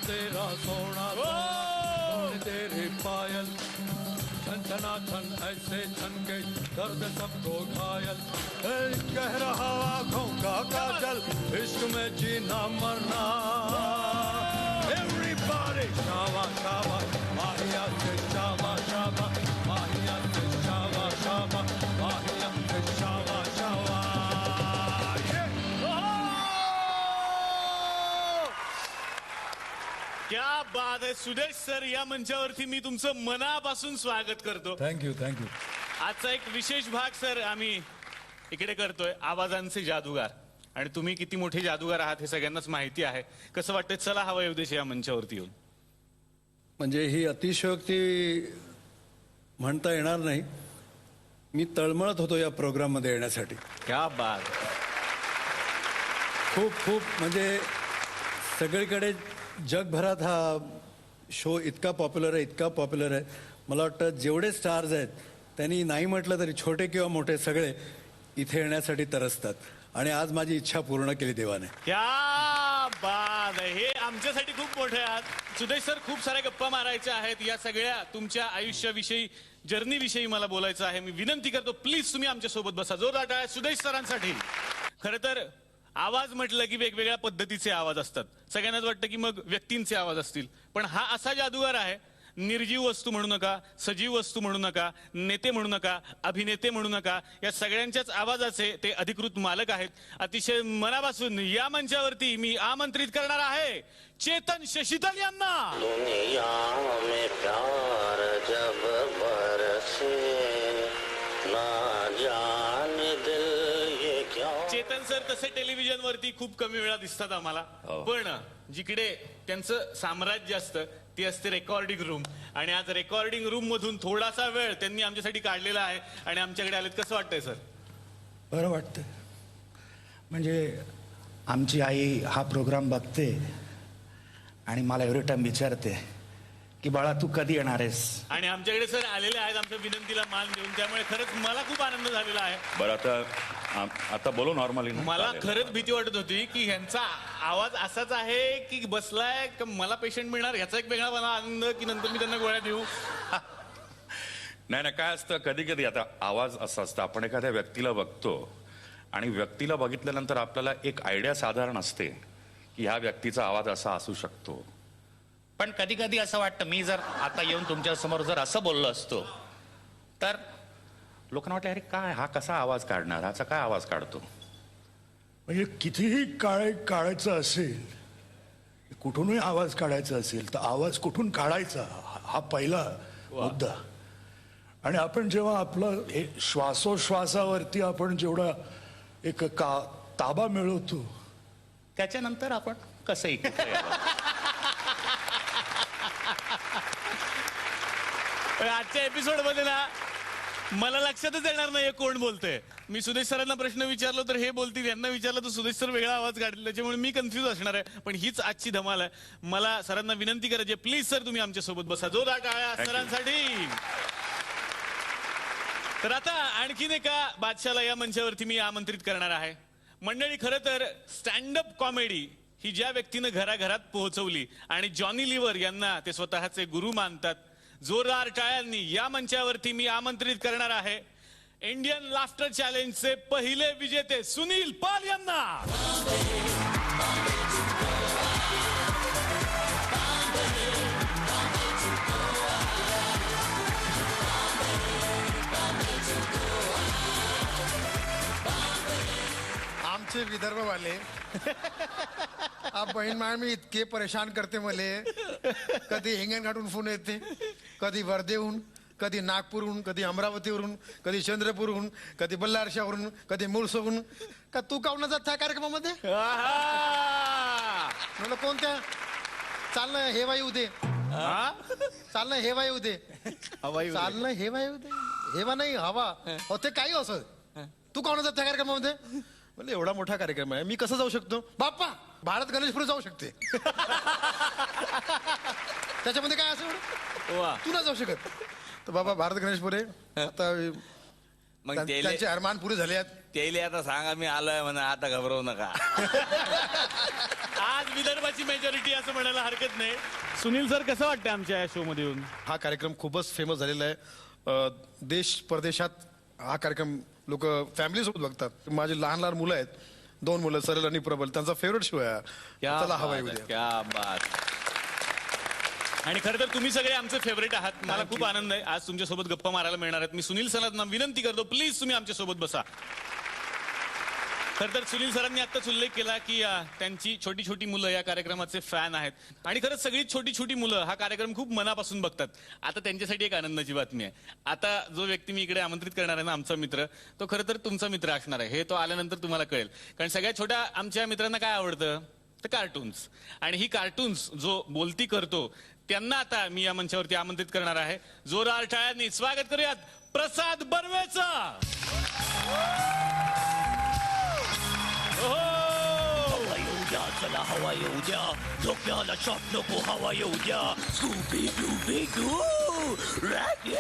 तेरा सोना तेरे पायल छन छना छन ऐसे छन के दर्द सबको घायल कह रहा आँखों का काजल इश्क में जीना मरना एवरीबॉडी शाबा शाबा माहिया से शाबा शाबा माहिया से शाबा शाबा माहिया से शाबा शाबा क्या बात आहे सुदेश सर, या मंचावरती मी तुमचं मनापासून स्वागत करतो. Thank you thank you. आजचा एक विशेष भाग सर आम्ही इकडे करतोय, आवाजांचे जादूगार. आणि तुम्ही किती मोठे जादूगार आहात हे सगळ्यांनाच माहिती आहे. कसं वाटतंय चला हवा येऊ देश या मंचावरती येऊन? म्हणजे ही अतिशयोक्ती म्हणता येणार नाही. मी तळमळत होतो या प्रोग्राममध्ये येण्यासाठी. क्या बात. खूप खूप म्हणजे सगळीकडे जगभरात हा शो इतका पॉप्युलर आहे, इतका पॉप्युलर आहे. मला वाटतं जेवढे स्टार्स आहेत त्यांनी नाही म्हटलं तरी छोटे किंवा मोठे सगळे इथे येण्यासाठी तरसतात. आणि आज माझी इच्छा पूर्ण केली देवाने. क्या बात आहे. हे आमच्यासाठी खूप मोठे आहात सुदेश सर. खूप साऱ्या गप्पा मारायच्या आहेत. या सगळ्या तुमच्या आयुष्याविषयी, जर्नीविषयी मला बोलायचं आहे. मी विनंती करतो प्लीज तुम्ही आमच्यासोबत बसा. जोरदार टाळ्या सुदेश सरांसाठी. खरं तर आवाज म्हटलं की वेगवेगळ्या पद्धतीचे आवाज असतात. सगळ्यांनाच वाटतं की मग व्यक्तींचे आवाज असतील, पण हा असा जादूगार आहे. निर्जीव वस्तू म्हणू नका, सजीव वस्तू म्हणू नका, नेते म्हणू नका, अभिनेते म्हणू नका, या सगळ्यांच्याच आवाजाचे ते अधिकृत मालक आहेत. अतिशय मनापासून या मंचावरती मी आमंत्रित करणार आहे चेतन शशितल यांना. दुनिया में प्यार जब बरसे ना जाने दिल ये क्या. चेतन सर तसे टेलिव्हिजन वरती खूप कमी वेळा दिसतात आम्हाला, पण जिकडे त्यांचं साम्राज्य असतं ती असते रेकॉर्डिंग रूम. आणि आज रेकॉर्डिंग रूम मधून थोडासा वेळ त्यांनी आमच्यासाठी काढलेला आहे आणि आमच्याकडे आलेत. कसं वाटतंय सर? बरं वाटतं. म्हणजे आमची आई हा प्रोग्राम बघते आणि मला एव्हरी टाइम विचारते की बाळा तू कधी येणार आहेस. आणि आमच्याकडे सर आलेले आहेत आमच्या विनंतीला मान देऊन, त्यामुळे खरंच मला खूप आनंद झालेला आहे. बरं आता बोलू नॉर्मली. मला खरंच भीती वाटत होती की ह्यांचा आवाज असाच आहे की बसलाय का मला पेशंट मिळणार, ह्याचा एक वेगळा मला आनंद की नंतर मी त्यांना गोळ्या देऊ. नाही काय असतं कधी कधी आता आवाज असा असतं, आपण एखाद्या व्यक्तीला बघतो आणि व्यक्तीला बघितल्यानंतर आपल्याला एक आयडिया साधारण असते की ह्या व्यक्तीचा आवाज असा असू शकतो. पण कधी कधी असं वाटतं मी जर आता येऊन तुमच्या समोर जर असं बोललो असतो तर लोकांना वाटलं अरे काय हा कसा आवाज काढणार, ह्याचा काय आवाज काढतो. म्हणजे कितीही काढायचं असेल, कुठूनही आवाज काढायचा असेल तर आवाज कुठून काढायचा हा पहिला मुद्दा. आणि आपण जेव्हा आपलं हे श्वासोश्वासावरती आपण जेवढा एक ताबा मिळवतो त्याच्यानंतर आपण कसंही आजच्या एपिसोड मध्ये ना मला लक्षातच येणार नाही कोण बोलतंय. मी सुदेश सरांना प्रश्न विचारलो तर हे बोलतील, यांना विचारलं तर सुदेश सर वेगळा आवाज काढला, त्याच्यामुळे मी कन्फ्युज असणार आहे. पण हीच आजची धमाल आहे. मला सरांना विनंती करायची प्लीज सर तुम्ही आमच्या सोबत बसा. जोरदार टाळ्या सरांसाठी. तर आता आणखीन एका बादशाला या मंचावरती मी आमंत्रित करणार आहे. मंडळी, खरं तर स्टँडअप कॉमेडी ही ज्या व्यक्तीनं घराघरात पोहोचवली आणि जॉनी लिव्हर यांना ते स्वतःचे गुरु मानतात, जोरदार टाळ्यांनी या मंचावरती मी आमंत्रित करणार आहे इंडियन लाफ्टर चॅलेंजचे पहिले विजेते सुनील पाल यांना. आमचे विदर्भवाले बहीण माय मी इतके परेशान करते मले. कधी हिंगण घाटून फोन येते, कधी वर्धेहून, कधी नागपूरहून, कधी अमरावतीवरून, कधी चंद्रपूरहून, कधी बल्लारशावरून, कधी मुळसहून. का तू कावून जात त्या कार्यक्रमामध्ये? म्हणलं कोणत्या? चालणं हेवा येऊ दे, चालणं हेवा येऊ दे, चालणं हेवा येऊ दे, हेवा नाही हवा होते काही असं. तू कावून जात त्या कार्यक्रमामध्ये? म्हणजे एवढा मोठा कार्यक्रम आहे, मी कसं जाऊ शकतो? बाप्पा भारत गणेशपुरी जाऊ शकते. त्याच्यामध्ये काय असं एवढं तू नाही जाऊ शकत. तर बाबा भारत गणेशपुरे आता मग त्यांचे अरमान पुरे झाले आहेत. त्याला आता सांगा मी आलोय म्हणा, आता घबरवू नका. आज विदर्भाची मेजॉरिटी असं म्हणायला हरकत नाही. सुनील सर, कसं वाटतं आमच्या या शो मध्ये येऊन? हा कार्यक्रम खूपच फेमस झालेला आहे. देश परदेशात हा कार्यक्रम लोक फॅमिली सोबत बघतात. माझी लहान लहान मुलं आहेत, 2 मुलं, सरळ आणि प्रबल, त्यांचा फेवरेट शो आहे. क्या चला हवा बात येऊ आहे, द्या. क्या बात. आणि खरं तर तुम्ही सगळे आमचे फेवरेट आहात. मला खूप आनंद आहे आज तुमच्यासोबत गप्पा मारायला मिळणार आहेत. मी सुनील सरांना विनंती करतो, प्लीज तुम्ही आमच्यासोबत बसा. खरं तर सुनील सरांनी आत्ताच उल्लेख केला की त्यांची छोटी छोटी मुलं या कार्यक्रमाचे फॅन आहेत. आणि खरंच सगळी छोटी छोटी मुलं हा कार्यक्रम खूप मनापासून बघतात. आता त्यांच्यासाठी एक आनंदाची बातमी आहे. आता जो व्यक्ती मी इकडे आमंत्रित करणार आहे ना, आमचा मित्र, तो खरं तर तुमचा मित्र असणार आहे. हे तो आल्यानंतर तुम्हाला कळेल. कारण सगळ्यात छोट्या आमच्या मित्रांना काय आवडतं तर कार्टून्स. आणि ही कार्टून्स जो बोलती करतो त्यांना आता मी या मंचावरती आमंत्रित करणार आहे. जोरदार टाळ्यांनी स्वागत करूयात प्रसाद बर्वेचं. हवा येऊ द्या, चला हवा येऊ द्या, डोक्याला शॉट नको, हवा येऊ द्या, स्कूबी डूबी डू रॅकी.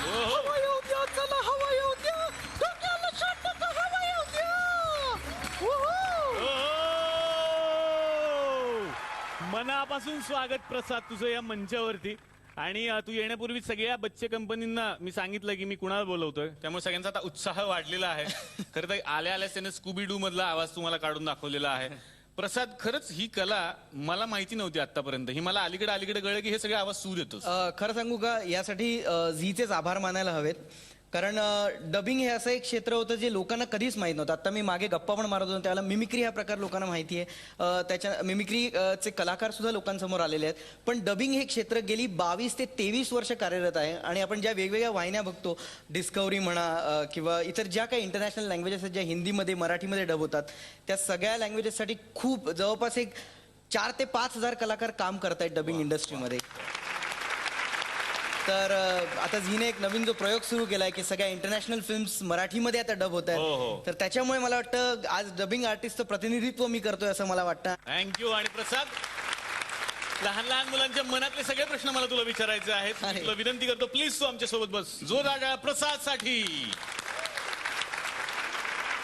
हवा येऊ द्या, चला हवा येऊ द्या, डोक्याला शॉट नको, हवा येऊ द्या. मनापासून स्वागत प्रसाद तुझं या मंचावरती. आणि तू येण्यापूर्वी सगळ्या बच्चे कंपनींना मी सांगितलं की मी कुणाला बोलवतोय, त्यामुळे सगळ्यांचा आता उत्साह वाढलेला आहे. खरं तर आल्या आल्याच त्याने स्कूबी डू मधला आवाज तुम्हाला काढून दाखवलेला आहे. प्रसाद, खरंच ही कला मला माहिती नव्हती आतापर्यंत. ही मला अलीकडे कळलं की हे सगळे आवाज तू देतोस. खरं सांगू का, यासाठी झीचेच आभार मानायला हवेत. कारण डबिंग हे असं एक क्षेत्र होतं जे लोकांना कधीच माहीत नव्हतं. आता मी मागे गप्पा पण मारत होतो त्यावेळेला मिमिक्री हा प्रकार लोकांना माहिती आहे. त्याच्या मिमिक्रीचे कलाकार सुद्धा लोकांसमोर आलेले आहेत. पण डबिंग हे क्षेत्र गेली 22 ते 23 वर्ष कार्यरत आहे. आणि आपण ज्या वेगवेगळ्या वाहिन्या बघतो, डिस्कवरी म्हणा किंवा इतर ज्या काही इंटरनॅशनल लँग्वेजेस आहेत ज्या हिंदीमध्ये मराठीमध्ये डब होतात, त्या सगळ्या लँग्वेजेससाठी खूप जवळपास एक 4 ते 5 हजार कलाकार काम करत आहेत डबिंग इंडस्ट्रीमध्ये. तर आता झीने एक नवीन जो प्रयोग सुरू केलाय की सगळ्या इंटरनॅशनल फिल्म्स मराठीमध्ये आता डब होत आहेत. तर त्याच्यामुळे मला वाटतं आज डबिंग आर्टिस्टचं प्रतिनिधित्व मी करतोय असं मला वाटतं. थँक्यू. आणि प्रसाद, लहान लहान मुलांच्या मनातले सगळे प्रश्न मला तुला विचारायचे आहेत. मी तुला विनंती करतो, प्लीज तू आमच्या सोबत बस. जोरदार प्रसाद साठी.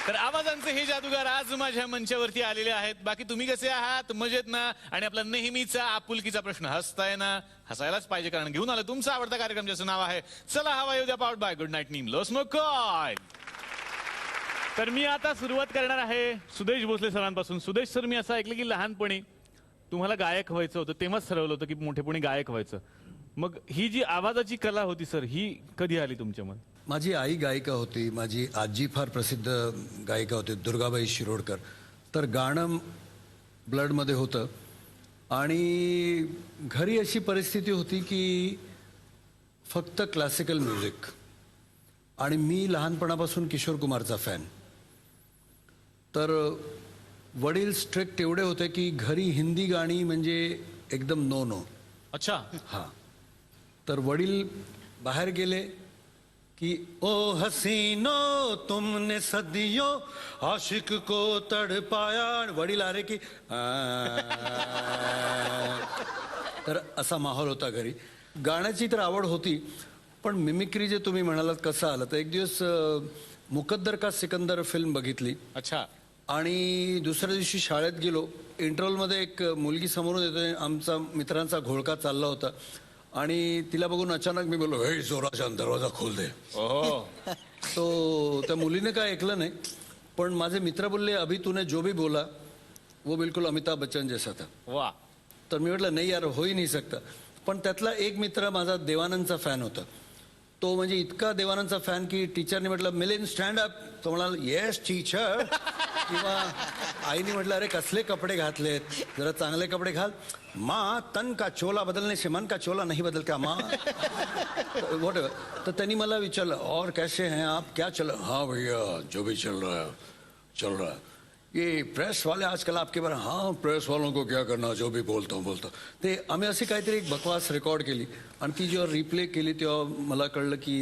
तर आवाजांचे हे जादूगार आज माझ्या मंचावरती आलेले आहेत. बाकी तुम्ही कसे आहात? मजेत ना? आणि आपला नेहमीचा आपुलकीचा प्रश्न, हसताय ना? हसायलाच पाहिजे, कारण घेऊन आलं तुमचा आवडता कार्यक्रम ज्याचं नाव आहे चला हवा येऊ द्या, powered by good night Neem low smoke coil. तर मी आता सुरुवात करणार आहे सुदेश भोसले सरांपासून. सुदेश सर, मी असं ऐकलं की लहानपणी तुम्हाला गायक व्हायचं होतं, तेव्हाच ठरवलं होतं की मोठेपणी गायक व्हायचं. मग ही जी आवाजाची कला होती सर, ही कधी आली तुमच्यामध्ये? माझी आई गायिका होती, माझी आजी फार प्रसिद्ध गायिका होती, दुर्गाबाई शिरोडकर. तर गाणं ब्लडमध्ये होतं. आणि घरी अशी परिस्थिती होती की फक्त क्लासिकल म्युझिक. आणि मी लहानपणापासून किशोर कुमारचा फॅन. तर वडील स्ट्रिक्ट एवढे होते की घरी हिंदी गाणी म्हणजे एकदम नो नो. अच्छा. हां. तर वडील बाहेर गेले कि ओ हसीनो तुमने सदियों आशिक को तड़पाया. वडील आले की तर असा माहोल होता घरी. गाण्याची तर आवड होती, पण मिमिक्री जे तुम्ही म्हणालात कसं आलं, तर एक दिवस मुकद्दर का सिकंदर फिल्म बघितली. अच्छा. आणि दुसऱ्या दिवशी शाळेत गेलो. इंटरव्हलमध्ये एक मुलगी समोरून येते, आमचा मित्रांचा घोळका चालला होता. आणि तिला बघून अचानक मी बोललो, हे जोराचा दरवाजा खोल दे. तो त्या मुलीने काय ऐकलं नाही, पण माझे मित्र बोलले, अभी तूने जो भी बोला वो बिलकुल अमिताभ बच्चन जैसा था. वा. तर मी म्हटलं नाही यार, होई नाही सकता. पण त्यातला एक मित्र माझा देवानंदचा फॅन होता. तो म्हणजे इतका देवानंदचा फॅन की टीचरने म्हटलं, मिलिंद स्टँड अप. तो म्हणाला, येस टीचर. किंवा आईने म्हटलं, अरे कसले कपडे घातलेत, जरा चांगले कपडे घाल. माँ तन का चोला बदलने से मन का चोला नहीं बदल का माँ. What ever. तर त्यांनी मला विचारलं, और कैसे हैं आप, क्या चल. हाँ भैया, जो भी चल रहा है चल रहा है. ये प्रेस वाले आजकल आपके बारे. हाँ, प्रेस वालों को क्या करना, जो भी बोलता हूँ बोलता. ते आम्ही अशी काहीतरी एक बकवास रेकॉर्ड केली. आणि ती जेव्हा रिप्ले केली तेव्हा मला कळलं की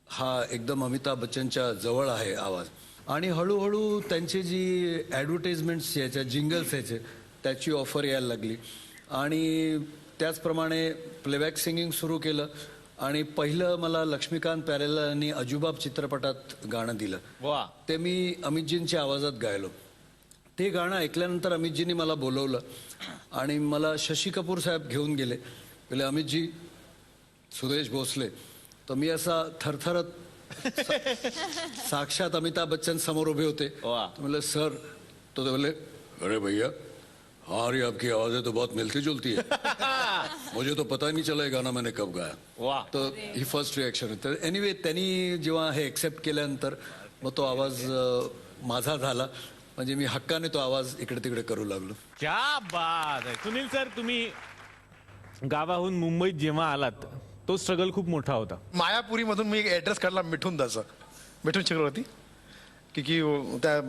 हा एकदम अमिताभ बच्चनच्या जवळ आहे आवाज. आणि हळूहळू त्यांची जी ॲडव्हर्टाइजमेंट्स यायच्या, जिंगल्स यायचे, त्याची ऑफर यायला लागली. आणि त्याचप्रमाणे प्लेबॅक सिंगिंग सुरू केलं. आणि पहिलं मला लक्ष्मीकांत प्यारेलाल यांनी अजुबाब चित्रपटात गाणं दिलं. वा. ते मी अमितजींच्या आवाजात गायलो. ते गाणं ऐकल्यानंतर अमितजींनी मला बोलवलं आणि मला शशी कपूर साहेब घेऊन गेले. बोले अमितजी, सुदेश भोसले. तर मी असा थरथरत साक्षात अमिताभ बच्चन समोर उभे होते. वाह. तो बोले सर, तो बोले अरे भैया हमारी आपकी आवाजें तो बहुत मिलती जुलती है. मुझे तो पता ही नहीं चला ये गाना मैंने कब गाया. वा. तर ही फर्स्ट रिॲक्शन. तर एनिवे त्यांनी जेव्हा हे एक्सेप्ट केल्यानंतर मग तो आवाज माझा झाला. म्हणजे मी हक्काने तो आवाज इकडे तिकडे करू लागलो. क्या बात आहे. सुनील सर, तुम्ही गावाहून मुंबईत जेव्हा आलात तो स्ट्रगल खूप मोठा होता. मायापुरी मधून मी एक ऍड्रेस काढला मिठुंदाचा, मिठुन चक्रवर्ती, की त्या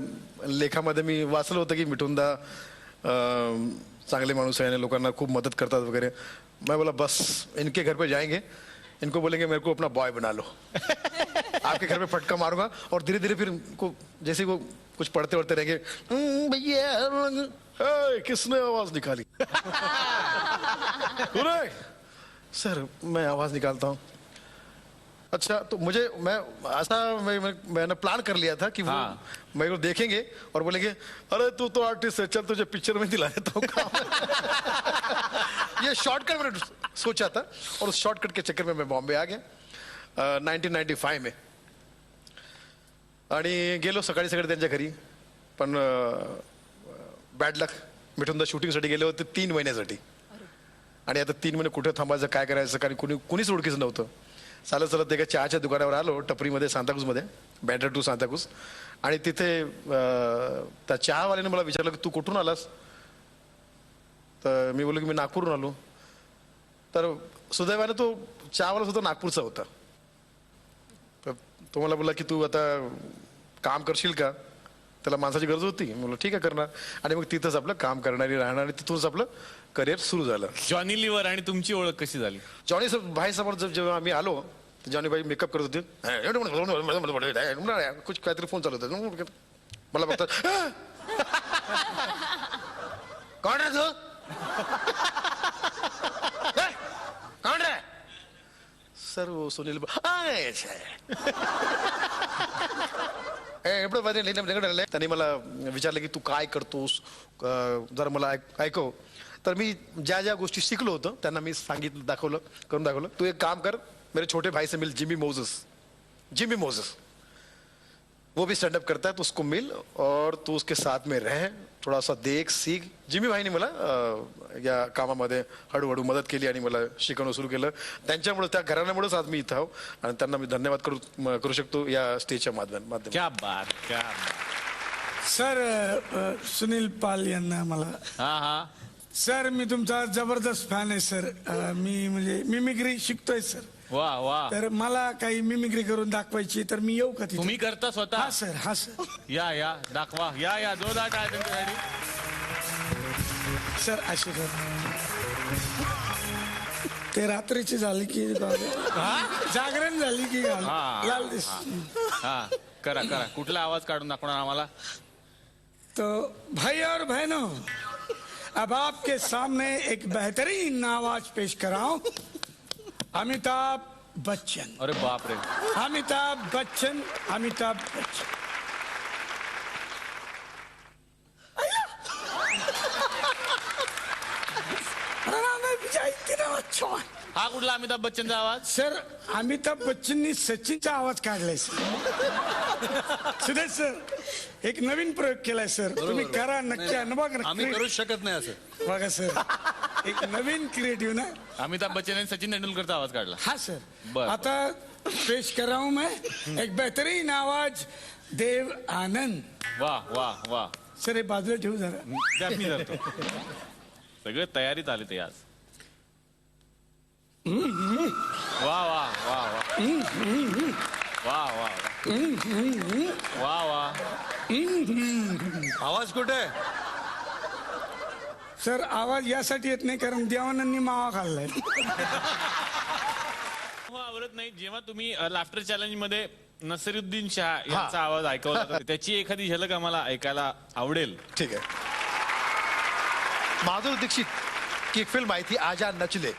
लेखामध्ये मी वाचलं होतं की मिठुंदा चांगले माणूस आहे आणि लोकांना खूप मदत करतात वगैरे. मैं बोला बस इनके घर पे जाएंगे, इनको बोलेंगे मेरे को अपना बॉय बना लो. आपके घर पे फटका मारूंगा और धीरे धीरे फिर को जैसे वो कुछ पढ़ते वढ़ते रहेंगे, भैया किसने आवाज निकाली. सर मैं आवाज निकालता हूँ. अच्छा, तो मुझे मैंने प्लान कर लिया था कि वो मेरे को देखेंगे और बोलेंगे अरे तू तो आर्टिस्ट है, चल तुझे पिक्चर में दिला देता हूँ काम. ये शॉर्टकट मैंने सोचा था और उस शॉर्टकट के चक्कर में मैं बॉम्बे आ गया 1995 में. आणि गेलो सकाळी सकाळी त्यांच्या घरी. पण बॅड लक, मिठुंदा शूटिंगसाठी गेले होते 3 महिन्यासाठी. आणि आता 3 महिने कुठे थांबायचं, काय करायचं, कारण कुणीच ओळखीचं नव्हतं. चालत चालत एका चहाच्या दुकानावर आलो टपरीमध्ये, सांताक्रूजमध्ये, बँड्रा टू सांताक्रूज. आणि तिथे त्या चहावाल्याने मला विचारलं की तू कुठून आलास. तर मी बोललो की मी नागपूरहून आलो. तर सुदैवाने तो चहावाला सुद्धा नागपूरचा होता. तर तो मला बोलला की तू आता काम करशील का. त्याला माणसाची गरज होती. मी बोललो ठीक आहे करणार. आणि मग तिथंच आपलं काम करणारी राहणार आणि तिथूनच आपलं करिअर सुरू झालं. जॉनी लिव्हर आणि तुमची ओळख कशी झाली. जॉनी भाई समोर जेव्हा आम्ही आलो तर जॉनी भाई मेकअप करत होते. कुछ काहीतरी फोन चालू होता. मला बघतात, कोण रे तू, कोण रे. सर वो सुनील त्यांनी मला विचारलं की तू काय करतोस, जरा मला ऐकव. तर मी ज्या ज्या गोष्टी शिकलो होतो त्यांना मी सांगितलं, करून दाखवलं. तू एक काम कर, मेरे छोटे भाई से मिल, जिमी मोजेस, वो भी स्टैंड अप करता है, तो उसको मिल और तू उसके साथ में रह, थोड़ा सा देख सीख. जिमी भाईने मला या कामामध्ये हळूहळू मदत केली आणि मला शिकवणं सुरू केलं. त्यांच्यामुळे, त्या घराण्यामुळेच आज मी इथं आहो आणि त्यांना मी धन्यवाद करू शकतो या स्टेजच्या माध्यमातून. क्या बात, क्या सर, सुनील पाल यांना मला. हा सर, मी तुमचा जबरदस्त फॅन आहे सर. मी म्हणजे मिमिक्री शिकतोय सर. वा वा. तर मला काही मिमिक्री करून दाखवायची, तर मी येऊ का तिथे. तुम्ही करता स्वतः. हा सर, हा सर. या दाखवा. या जोरदार टाळ्या त्यांच्यासाठी. सर असे कर, ते रात्रीची झाली की जागरण झाली की लाल दिस. हा करा. कुठला आवाज काढून दाखवणार आम्हाला. तो भाई और बहनों, अब आपके सामने एक बेहतरीन आवाज पेश कराऊं. अमिताभ बच्चन. अरे बाप रे. अमिताभ बच्चन. हा कुठला अमिताभ बच्चनचा आवाज. सर, अमिताभ बच्चननी सचिनचा आवाज काढलाय सर. सुदेश सर, एक नवीन प्रयोग केलाय सर. तुम्ही करा नक्की. आम्ही करूच शकत नाही असं. बघा सर, एक नवीन क्रिएटिव्ह ना. अमिताभ बच्चन यांनी सचिन तेंडुलकरचा आवाज काढला. हाँ सर. बर. आता पेश कर रहा हूं मैं एक बेहतरीन आवाज, देव आनंद. वा. सर हे बाजूला ठेवू जरा. त्या मी धरतो. सगळे तयारीत आले ते आज. वा. आवाज कुठे. सर आवाज यासाठी येत नाही कारण देवानंदनी मावा खाल्लाय. आवडत नाही जेव्हा तुम्ही लाफ्टर चॅलेंज मध्ये नसीरुद्दीन शाह यांचा आवाज ऐकवला तर त्याची एखादी झलक आम्हाला ऐकायला आवडेल. ठीक आहे. माधुरी दीक्षित की एक फिल्म आई थी, आजा नचले.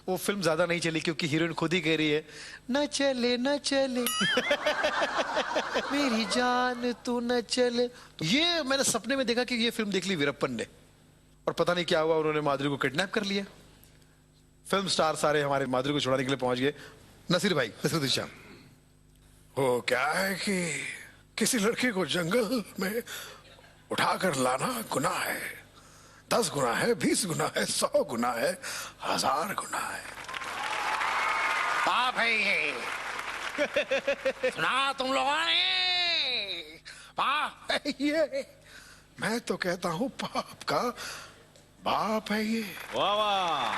वो फिल्म ज्यादा नहीं चली क्योंकि हीरोइन खुद ही कह रही है न चले न चले मेरी जान तू न चले। तो ये मैंने सपने में देखा कि ये फिल्म देख ली वीरप्पन ने, और पता नहीं क्या हुआ, उन्होंने माधुरी को किडनैप कर लिया। फिल्म स्टार सारे हमारे माधुरी को छुड़ाने के लिए पहुंच गए। नसीर भाई, नसीरुद्दीन शाह, वो क्या है कि किसी लड़के को जंगल में उठाकर लाना गुनाह है, 10 गुना है, 20 गुना है, 100 गुना है, 1000 गुना है। पाप है ये, सुना तुम लोगों ने, पाप है ये, मैं तो कहता हूं पाप का बाप है ये। वाह वाह,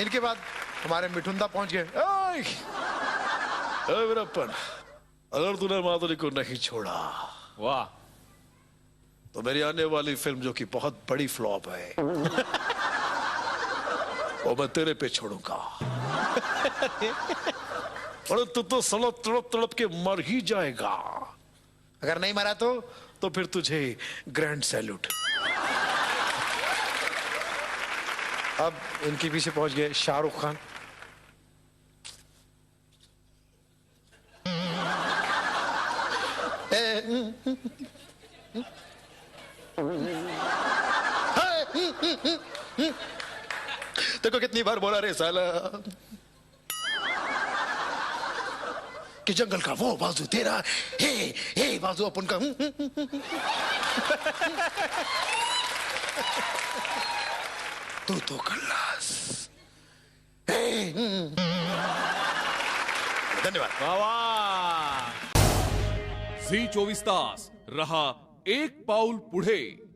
इनके बाद हमारे मिठुंदा पहुंच गए। ओए, ए वीरप्पन, अगर तूने माधुरी को नहीं छोड़ा वाह, तो मेरी आने वाली फिल्म जो कि बहुत बड़ी फ्लॉप है वो मैं तेरे पे छोड़ूंगा। और तू तो सड़प तड़प तड़प के मर ही जाएगा। अगर नहीं मरा तो फिर तुझे ग्रैंड सैल्यूट। अब इनके पीछे पहुंच गए शाहरुख खान। देखो कितनी बार बोला रे साला कि जंगल का वो बाजू तेरा, हे बाजू अपन का। तू तो खल्लास। धन्यवाद। वाह वाह। झी 24 तास रहा एक पाऊल पुढे.